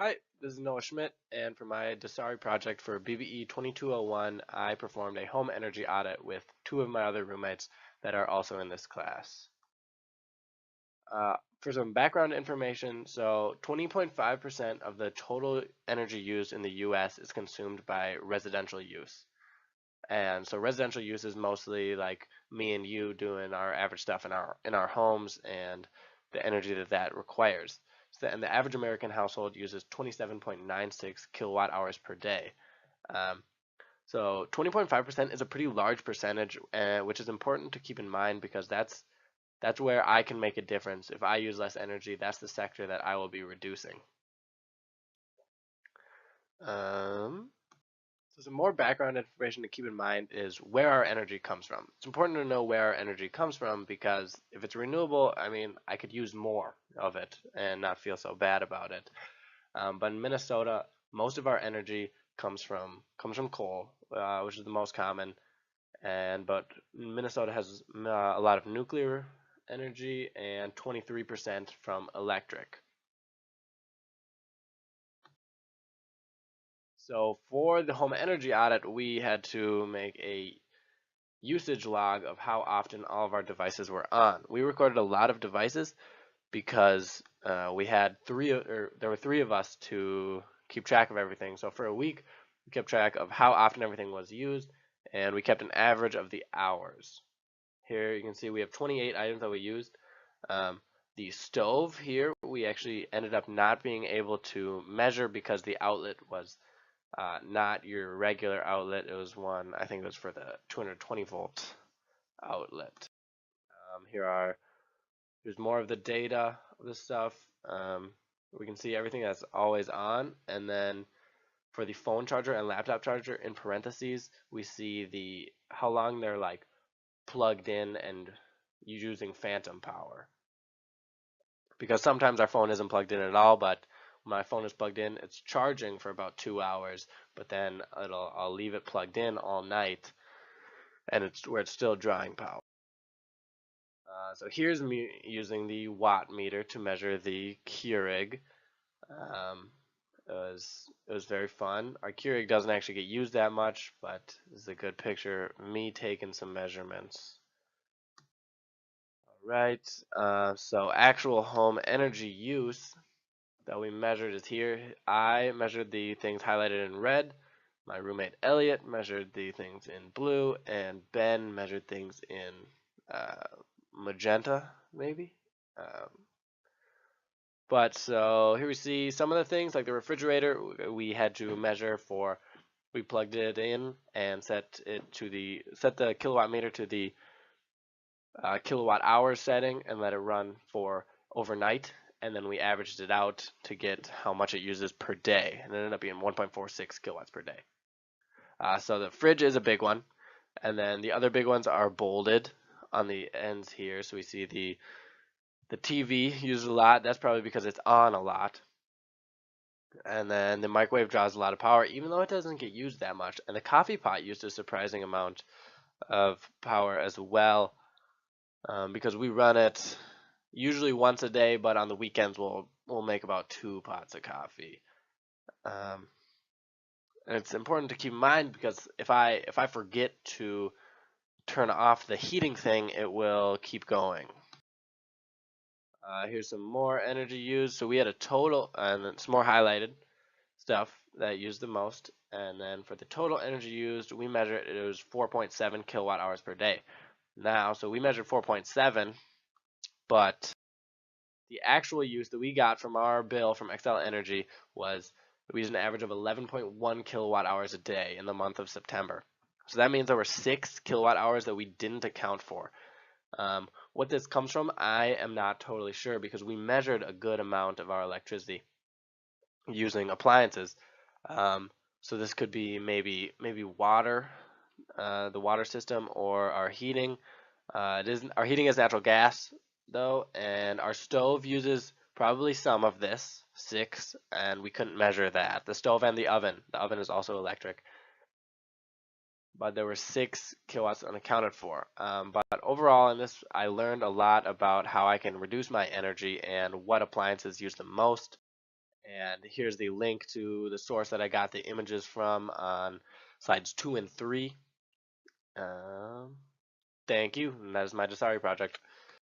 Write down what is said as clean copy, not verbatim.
Hi, this is Noah Schmidt, and for my Dsari project for BBE 2201, I performed a home energy audit with two of my other roommates that are also in this class. For some background information, so 20.5% of the total energy used in the US is consumed by residential use. And so residential use is mostly like me and you doing our average stuff in our homes and the energy that that requires. So, and the average American household uses 27.96 kilowatt hours per day. Um, so 20.5% is a pretty large percentage, which is important to keep in mind because that's where I can make a difference. If I use less energy, that's the sector that I will be reducing. Um, So some more background information to keep in mind is where our energy comes from. It's important to know where our energy comes from because if it's renewable, I mean, I could use more of it and not feel so bad about it. But in Minnesota, most of our energy comes from coal, which is the most common. But Minnesota has a lot of nuclear energy and 23% from electric. So for the home energy audit, we had to make a usage log of how often all of our devices were on. We recorded a lot of devices because we had there were three of us to keep track of everything. So for a week, we kept track of how often everything was used, and we kept an average of the hours. Here you can see we have 28 items that we used. Um, the stove here, we actually ended up not being able to measure because the outlet was not your regular outlet. It was one, I think it was for the 220 volt outlet. Here's more of the data of this stuff. We can see everything that's always on, and then for the phone charger and laptop charger in parentheses, we see the how long they're like plugged in and using phantom power. Because sometimes our phone isn't plugged in at all, but when my phone is plugged in, it's charging for about 2 hours, but then I'll leave it plugged in all night, and it's still drawing power. So here's me using the watt meter to measure the Keurig. Um, it was very fun. Our Keurig doesn't actually get used that much, but this is a good picture of me taking some measurements. All right, so actual home energy use that we measured is here. I measured the things highlighted in red. My roommate Elliot measured the things in blue, and Ben measured things in uh, magenta, maybe. Um, but so here we see some of the things like the refrigerator we had to measure for. We plugged it in and set the kilowatt meter to the kilowatt hour setting and let it run for overnight. And then we averaged it out to get how much it uses per day, and it ended up being 1.46 kilowatts per day. So the fridge is a big one, and then the other big ones are bolded on the ends here. So we see the TV uses a lot. That's probably because it's on a lot. And then the microwave draws a lot of power, even though it doesn't get used that much. And the coffee pot used a surprising amount of power as well, because we run it usually once a day, but on the weekends we'll make about 2 pots of coffee. Um, and it's important to keep in mind because if I forget to turn off the heating thing, it will keep going. Here's some more energy used. So we had a total, and it's more highlighted stuff that used the most. And then for the total energy used, we measured it was 4.7 kilowatt hours per day. Now, so we measured 4.7, but the actual use that we got from our bill from Xcel Energy was we used an average of 11.1 kilowatt hours a day in the month of September. So that means there were 6 kilowatt hours that we didn't account for. What this comes from, I am not totally sure because we measured a good amount of our electricity using appliances. So this could be maybe water, the water system, or our heating. Our heating is natural gas though, and our stove uses probably some of this, 6, and we couldn't measure that. The stove and the oven. The oven is also electric, but there were 6 kilowatts unaccounted for. But overall, in this, I learned a lot about how I can reduce my energy and what appliances use the most. And here's the link to the source that I got the images from on slides 2 and 3. Um, Thank you. And that is my Dsari project.